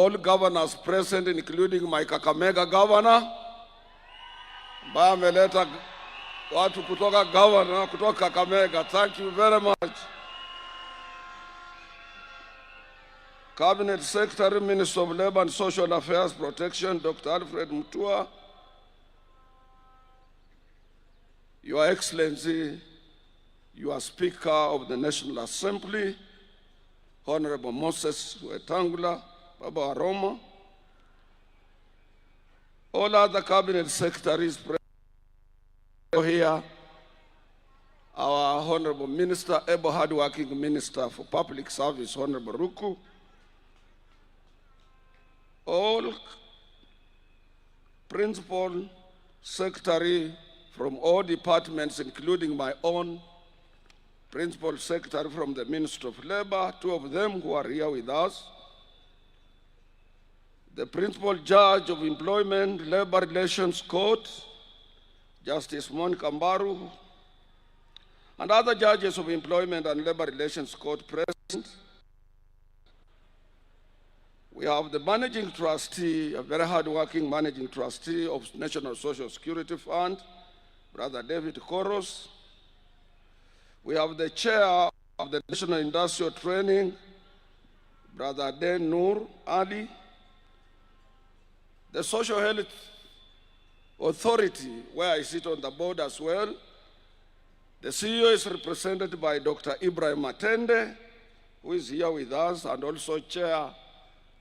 all governors present, including my Kakamega governor, ambaye ameleta watu kutoka governor kutoka Kakamega. Thank you very much. Cabinet Secretary, Minister of Labor and Social Affairs Protection, Dr. Alfred Mutua. Your Excellency, you are Speaker of the National Assembly, Honorable Moses Wetangula, Babu Aroma, all other Cabinet Secretaries present here, our Honorable Minister, able hard-working Minister for Public Service, Honorable Ruto, all Principal Secretary from all departments, including my own Principal Secretary from the Ministry of Labor, two of them who are here with us, the Principal Judge of Employment Labor Relations Court, Justice Monica Mbaru, and other judges of Employment and Labor Relations Court present. We have the Managing Trustee, a very hard-working Managing Trustee of National Social Security Fund, Brother David Koros. We have the Chair of the National Industrial Training, Brother Den Nur Ali. The Social Health Authority, where I sit on the board as well. The CEO is represented by Dr. Ibrahim Matende, who is here with us, and also Chair,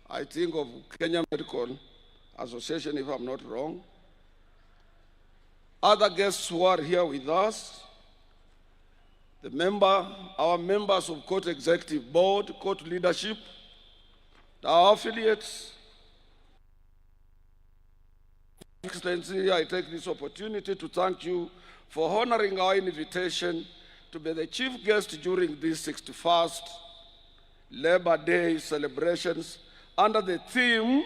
I think, of Kenya Medical Association, if I'm not wrong. Other guests who are here with us, our members of Court Executive Board, Court Leadership, our affiliates. Excellency, I take this opportunity to thank you for honoring our invitation to be the chief guest during this 61st Labor Day celebrations under the theme,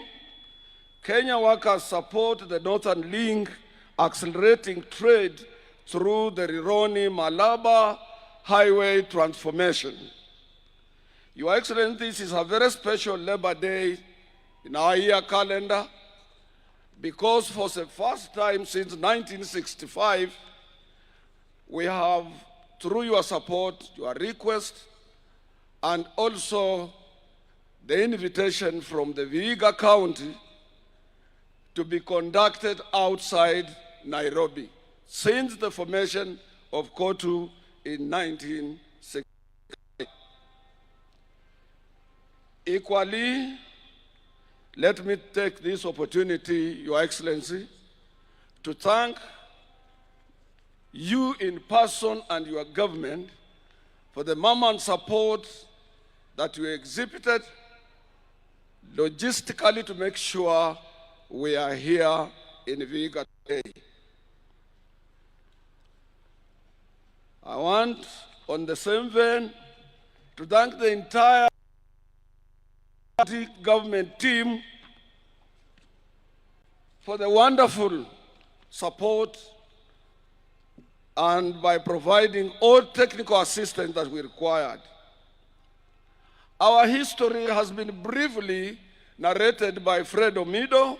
Kenya Workers Support the Northern Link, Accelerating Trade Through the Rironi-Malaba Highway Transformation. Your Excellency, this is a very special Labor Day in our year calendar because for the first time since 1965, we have, through your support, your request, and also the invitation from the Vihiga County to be conducted outside Nairobi since the formation of COTU in 1960. Equally, let me take this opportunity, Your Excellency, to thank you in person and your government for the moment support that you exhibited logistically to make sure we are here in Vihiga today. I want, on the same vein, to thank the entire government team for the wonderful support and by providing all technical assistance that we required. Our history has been briefly narrated by Fred Omido.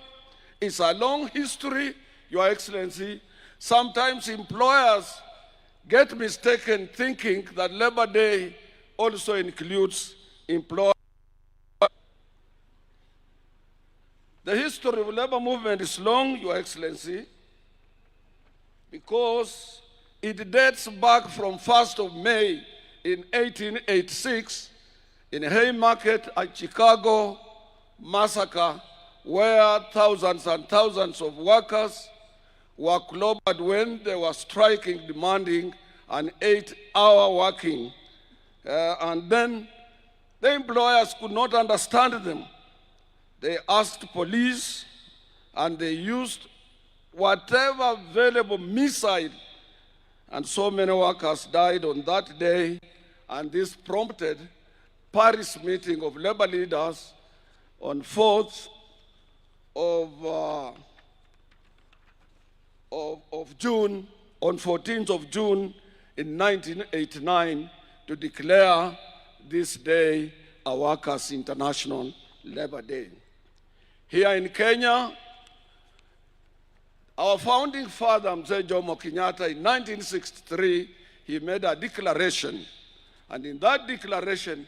It's a long history, Your Excellency. Sometimes employers get mistaken thinking that Labor Day also includes employers. The history of the labor movement is long, Your Excellency, because it dates back from 1st of May in 1886 in Haymarket at Chicago massacre, where thousands and thousands of workers were clobbered when they were striking, demanding an 8-hour working. And then the employers could not understand them. They asked police, and they used whatever available missile, and so many workers died on that day, and this prompted Paris meeting of labor leaders on 4th of June, on 14th of June in 1989 to declare this day a Workers' International Labor Day. Here in Kenya, our founding father, Mzee Jomo Kenyatta, in 1963, he made a declaration. And in that declaration,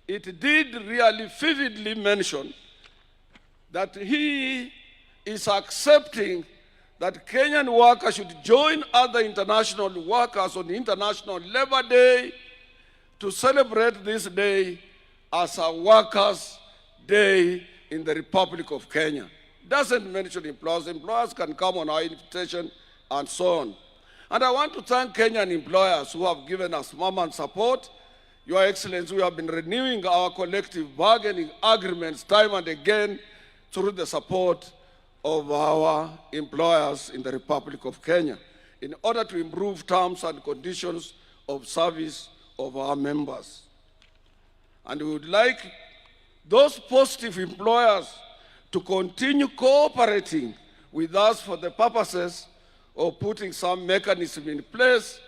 it did really vividly mention that he is accepting that Kenyan workers should join other international workers on the International Labor Day to celebrate this day as a workers' day in the Republic of Kenya. Doesn't mention employers. Employers can come on our invitation and so on. And I want to thank Kenyan employers who have given us moment support. Your Excellency, we have been renewing our collective bargaining agreements time and again through the support of our employers in the Republic of Kenya in order to improve terms and conditions of service of our members. And we would like those positive employers to continue cooperating with us for the purposes of putting some mechanism in place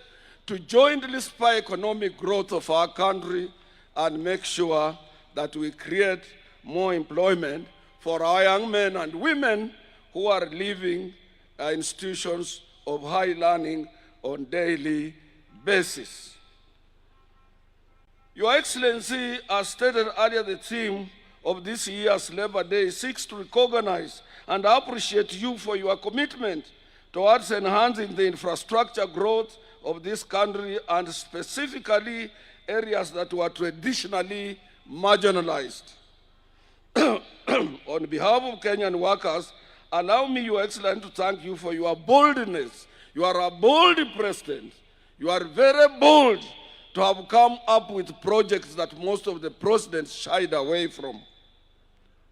to jointly spur economic growth of our country and make sure that we create more employment for our young men and women who are leaving institutions of high learning on daily basis. Your Excellency, as stated earlier, the theme of this year's Labor Day seeks to recognize and appreciate you for your commitment towards enhancing the infrastructure growth of this country and specifically areas that were traditionally marginalized. On behalf of Kenyan workers, allow me, Your Excellency, to thank you for your boldness. You are a bold president. You are very bold to have come up with projects that most of the presidents shied away from.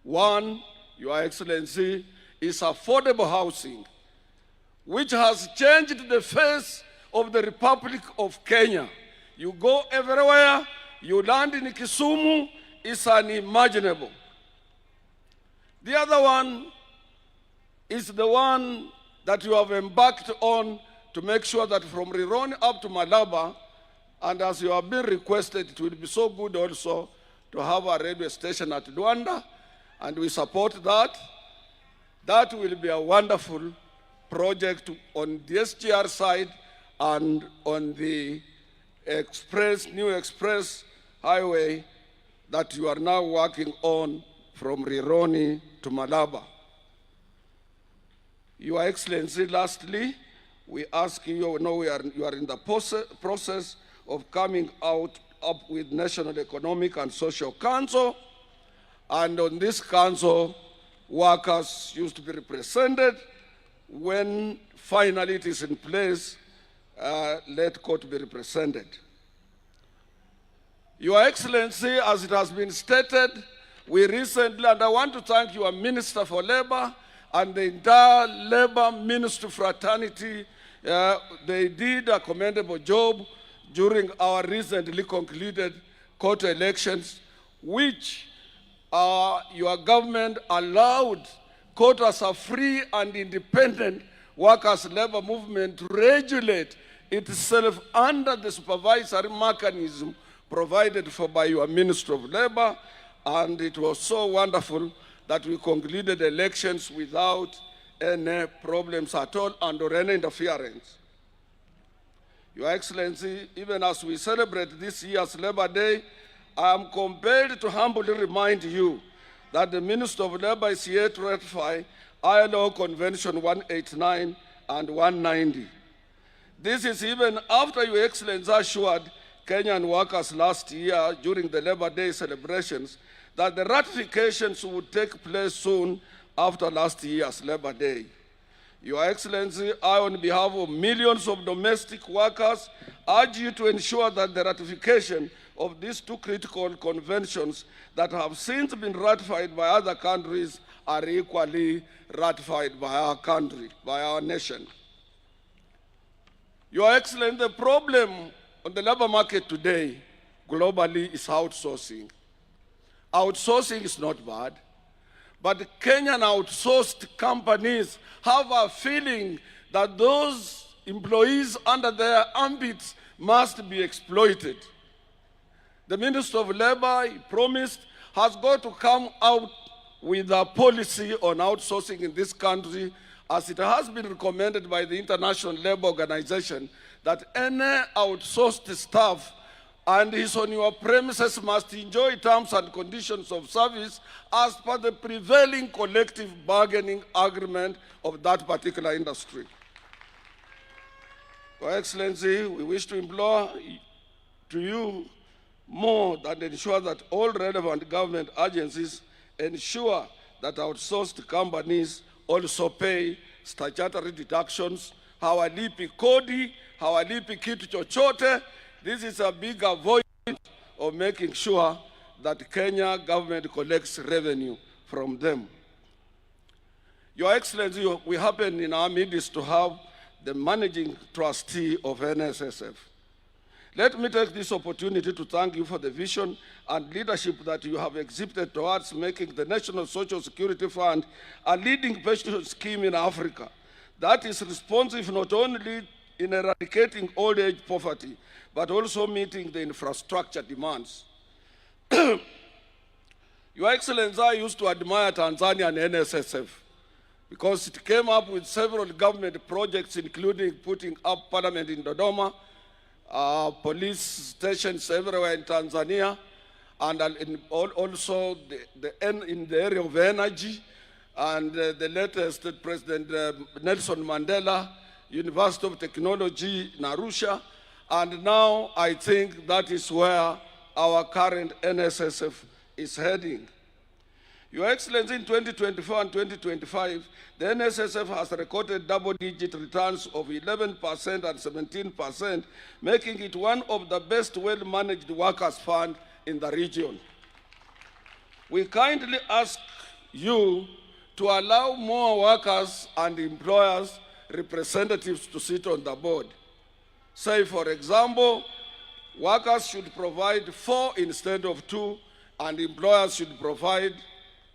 One, Your Excellency, is affordable housing, which has changed the face of the Republic of Kenya. You go everywhere, you land in Kisumu, it's unimaginable. The other one is the one that you have embarked on to make sure that from Rironi up to Malaba, and as you have been requested, it will be so good also to have a railway station at Luanda, and we support that. That will be a wonderful project on the SGR side and on the new express highway that you are now working on from Rironi to Malaba. Your Excellency, lastly, we ask you, you are in the process of coming up with National Economic and Social Council, and on this council, workers used to be represented. When finally it is in place, let court be represented. Your Excellency, as it has been stated, we recently, and I want to thank your Minister for Labor and the entire Labor Ministry fraternity, they did a commendable job during our recently concluded court elections, which your government allowed court as a free and independent workers' labor movement to regulate itself under the supervisory mechanism provided for by your Minister of Labor, and it was so wonderful that we concluded elections without any problems at all and or any interference. Your Excellency, even as we celebrate this year's Labor Day, I am compelled to humbly remind you that the Minister of Labor is here to ratify ILO Convention 189 and 190. This is even after Your Excellency assured Kenyan workers last year during the Labor Day celebrations that the ratifications would take place soon after last year's Labor Day. Your Excellency, I, on behalf of millions of domestic workers, urge you to ensure that the ratification of these two critical conventions that have since been ratified by other countries are equally ratified by our country, by our nation. Your Excellency, the problem on the labor market today globally is outsourcing. Outsourcing is not bad, but Kenyan outsourced companies have a feeling that those employees under their ambits must be exploited. The Minister of Labor, he promised, has got to come out with a policy on outsourcing in this country, as it has been recommended by the International Labour Organization that any outsourced staff and is on your premises must enjoy terms and conditions of service as per the prevailing collective bargaining agreement of that particular industry. Your Excellency, we wish to implore to you more than ensure that all relevant government agencies ensure that outsourced companies also pay statutory deductions, hawalipi kodi, hawalipi kitu chochote. This is a big avoid of making sure that Kenya government collects revenue from them. Your Excellency, we happen in our midst to have the managing trustee of NSSF. Let me take this opportunity to thank you for the vision and leadership that you have exhibited towards making the National Social Security Fund a leading pension scheme in Africa that is responsive not only in eradicating old age poverty, but also meeting the infrastructure demands. Your Excellency, I used to admire Tanzania and NSSF because it came up with several government projects, including putting up parliament in Dodoma, police stations everywhere in Tanzania, and also in the area of energy, and the latest President Nelson Mandela, University of Technology in Arusha, and now I think that is where our current NSSF is heading. Your Excellency, in 2024 and 2025, the NSSF has recorded double-digit returns of 11% and 17%, making it one of the best well-managed workers' funds in the region. We kindly ask you to allow more workers and employers representatives to sit on the board. Say, for example, workers should provide 4 instead of 2, and employers should provide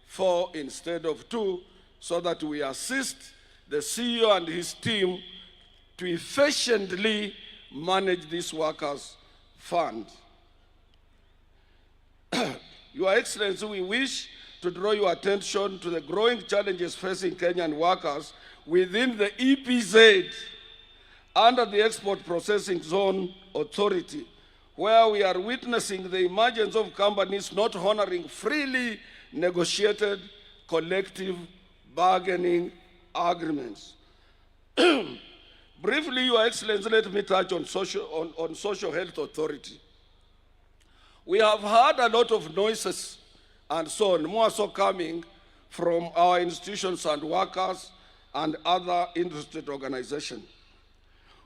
4 instead of 2, so that we assist the CEO and his team to efficiently manage this workers' fund. Your Excellency, we wish to draw your attention to the growing challenges facing Kenyan workers within the EPZ under the Export Processing Zone Authority, where we are witnessing the emergence of companies not honoring freely negotiated collective bargaining agreements. Briefly, Your Excellency, let me touch on Social Health Authority. We have heard a lot of noises and so on, more so coming from our institutions and workers and other interested organizations.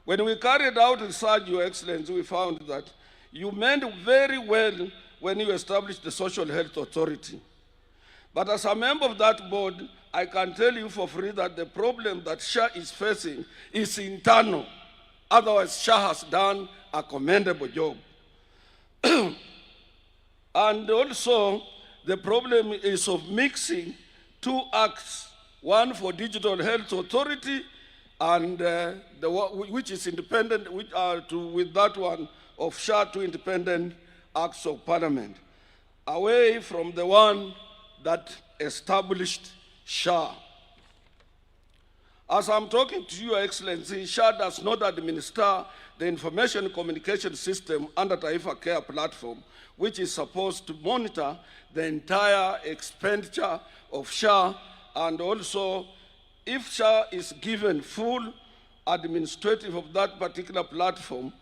When we carried out research, Your Excellency, we found that you meant very well when you established the Social Health Authority. But as a member of that board, I can tell you for free that the problem that SHA is facing is internal. Otherwise, SHA has done a commendable job. And also, the problem is of mixing 2 acts, one for Digital Health Authority and which is independent, with that one of SHA, 2 independent acts of parliament, away from the one that established SHA. As I'm talking to you, Your Excellency, SHA does not administer the information communication system under Taifa Care platform, which is supposed to monitor the entire expenditure of SHA, and also if SHA is given full administrative of that particular platform,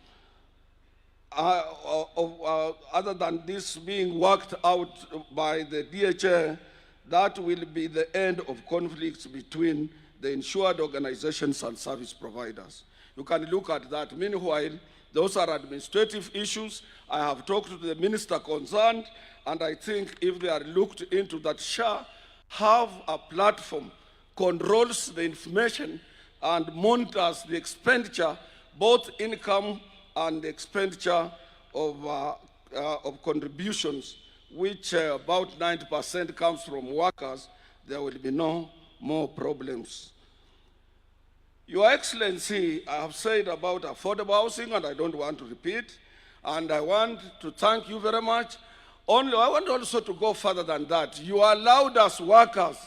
other than this being worked out by the DHA, that will be the end of conflicts between the insured organizations and service providers. You can look at that. Meanwhile, those are administrative issues. I have talked to the minister concerned, and I think if they are looked into, that SHA have a platform, controls the information and monitors the expenditure, both income and expenditure of contributions, which about 90% comes from workers, there will be no more problems. Your Excellency, I have said about affordable housing, and I don't want to repeat, and I want to thank you very much Only, I want also to go further than that. You allowed us workers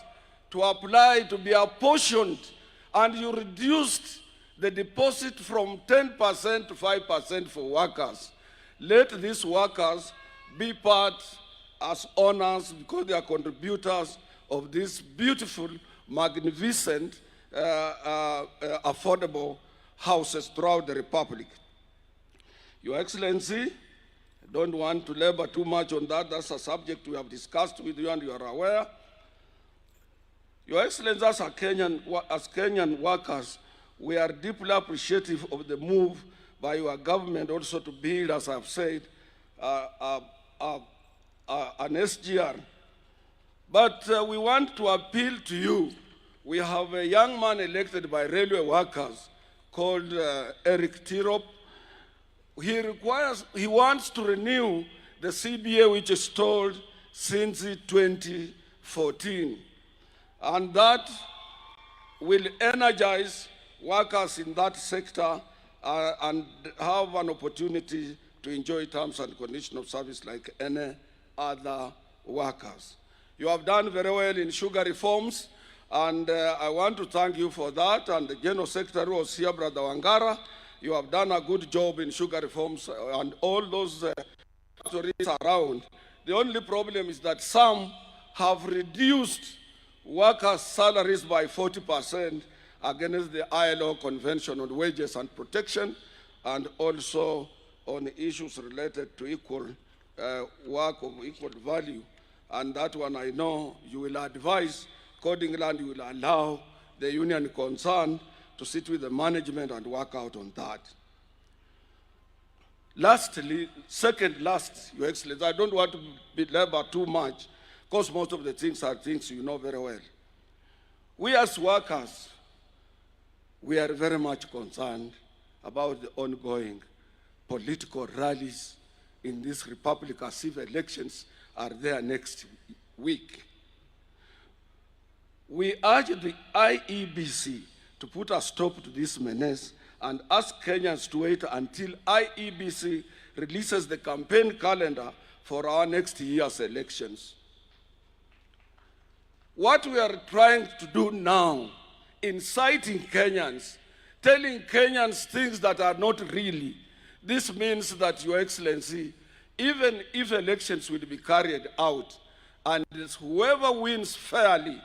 to apply to be apportioned, and you reduced the deposit from 10% to 5% for workers. Let these workers be part as owners, because they are contributors of this beautiful, magnificent, affordable houses throughout the Republic. Your Excellency, I don't want to labor too much on that. That's a subject we have discussed with you and you are aware. Your Excellency, as Kenyan workers, we are deeply appreciative of the move by your government also to build, as I've said, an SGR. But we want to appeal to you. We have a young man elected by railway workers called Eric Tirop. He wants to renew the CBA, which is stalled since 2014. And that will energize workers in that sector and have an opportunity to enjoy terms and conditions of service like any other workers. You have done very well in sugar reforms, and I want to thank you for that. And the General Secretary was here, Brother Wangara. You have done a good job in sugar reforms and all those factories around. The only problem is that some have reduced workers' salaries by 40% against the ILO Convention on Wages and Protection, and also on issues related to equal work of equal value. And that one I know you will advise accordingly, and you will allow the union concerned to sit with the management and work out on that. Lastly, second last, Your Excellency, I don't want to belabor too much, because most of the things are things you know very well. We as workers, we are very much concerned about the ongoing political rallies in this republic, as if elections are there next week. We urge the IEBC to put a stop to this menace and ask Kenyans to wait until IEBC releases the campaign calendar for our next year's elections. What we are trying to do now, inciting Kenyans, telling Kenyans things that are not really, this means that, Your Excellency, even if elections will be carried out, and whoever wins fairly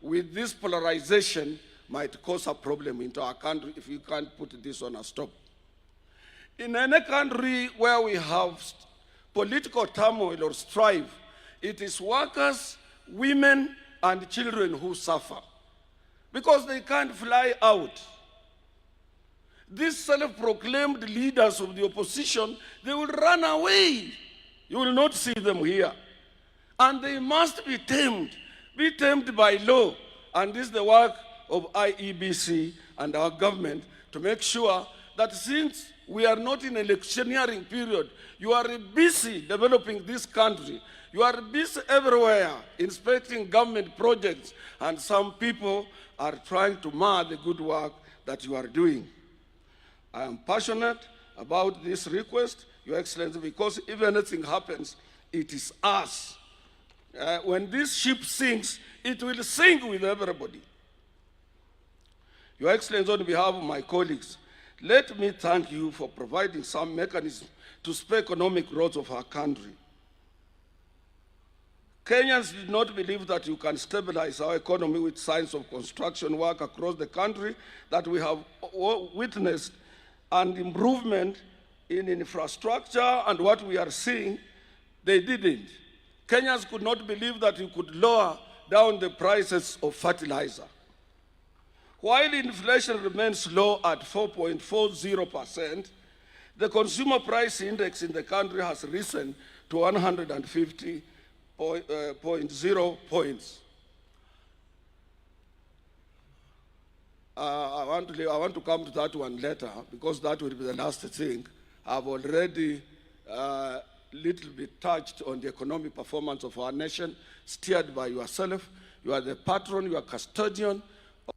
with this polarization might cause a problem into our country if you can't put this on a stop. In any country where we have political turmoil or strife, it is workers, women, and children who suffer because they can't fly out. These self-proclaimed leaders of the opposition, they will run away. You will not see them here. And they must be tamed by law. And this is the work of IEBC and our government to make sure that since we are not in electioneering period, you are busy developing this country. You are busy everywhere inspecting government projects, and some people are trying to mar the good work that you are doing. I am passionate about this request, Your Excellency, because if anything happens, it is us. When this ship sinks, it will sink with everybody. Your Excellency, on behalf of my colleagues, let me thank you for providing some mechanism to spur economic growth of our country. Kenyans did not believe that you can stabilize our economy with signs of construction work across the country that we have witnessed, and improvement in infrastructure and what we are seeing. They didn't. Kenyans could not believe that you could lower down the prices of fertilizer. While inflation remains low at 4.40%, the consumer price index in the country has risen to 150.0 points. I want to come to that one later, because that will be the last thing. I've already little bit touched on the economic performance of our nation, steered by yourself. You are the patron, you are custodian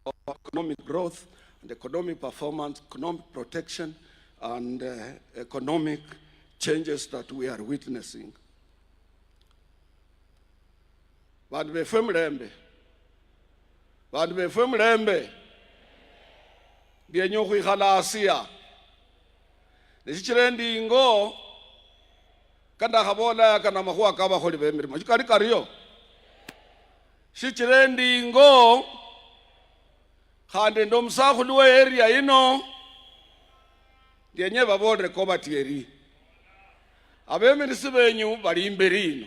of economic growth and economic performance, economic protection, and economic changes that we are witnessing. Bantu befwe mulembe. Bantu befwe mulembe. Ndiye ukwikhala Asia. Nesichire ndingo kanda khabola kana makhuwa kabakholi bemirimo chikali kariyo. Sichire ndingo khande ndo musakhulu we area ino ndiye babolere ko batieri. Abemirisi benyu bali imberi ino.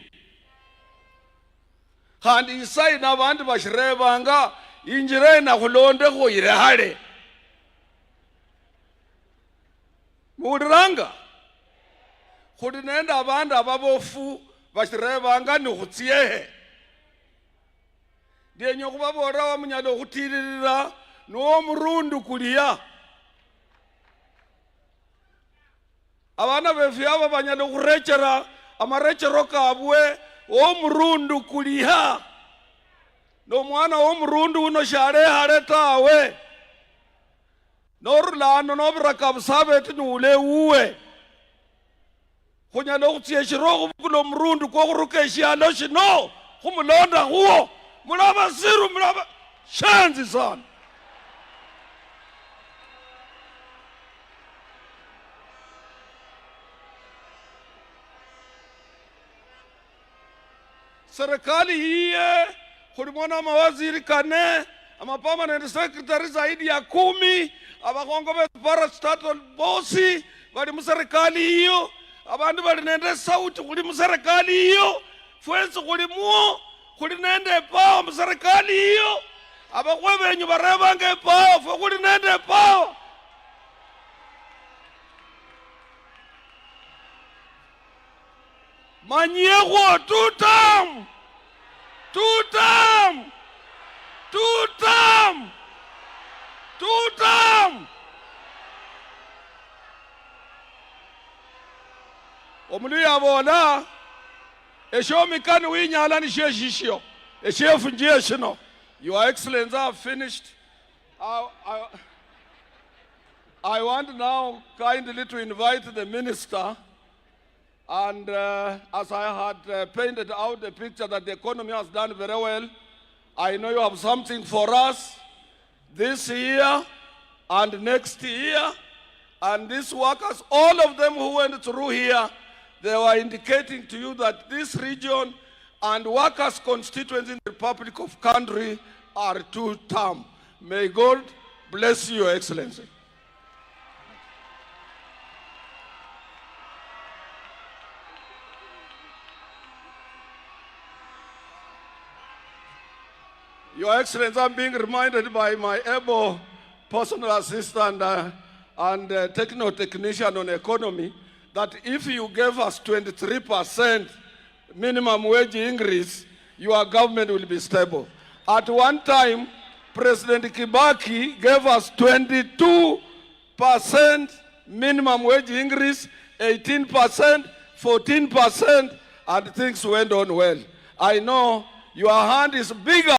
Khandi isai na bantu bashirebanga injire na khulonde khoire hale. Mudiranga khudi nenda abantu ababofu bashirebanga ni khutsiehe. Ndiye nyokubabora wa munyalo khutirira no murundu kulia. Abana befu aba banyalo khurechera amarechero kabwe o murundu kulia. No mwana o murundu uno share hare tawe. Norlano no brakabsabeti nule uwe. Kunyalo kutsie shiro kulo murundu ko kurukeshi aloshi no. Kumulonda huo. Mulaba siru mulaba shanzi sana. Serikali hii kulimona mawaziri kane ama permanent secretary zaidi ya 10 abakongo be parastatal bossi bali mu serikali hiyo abantu bali nende sauti kuli mu serikali hiyo fwenzi kuli muo kuli nende power mu serikali hiyo abakwe benyu barebange power fwe kuli nende power. Manyego tutam tutam tutam tutam omuli yabona eshomikani winyala ni sheshishyo eshefu nje shino. Your Excellency, I have finished. I want now kindly to invite the minister. And as I had painted out the picture that the economy has done very well, I know you have something for us this year and next year. And these workers, all of them who went through here, they were indicating to you that this region and workers' constituents in the Republic of Country are two-term. May God bless you, Your Excellency. Your Excellency, I'm being reminded by my able personal assistant and technical technician on economy that if you gave us 23% minimum wage increase, your government will be stable. At one time, President Kibaki gave us 22% minimum wage increase, 18%, 14%, and things went on well. I know your hand is bigger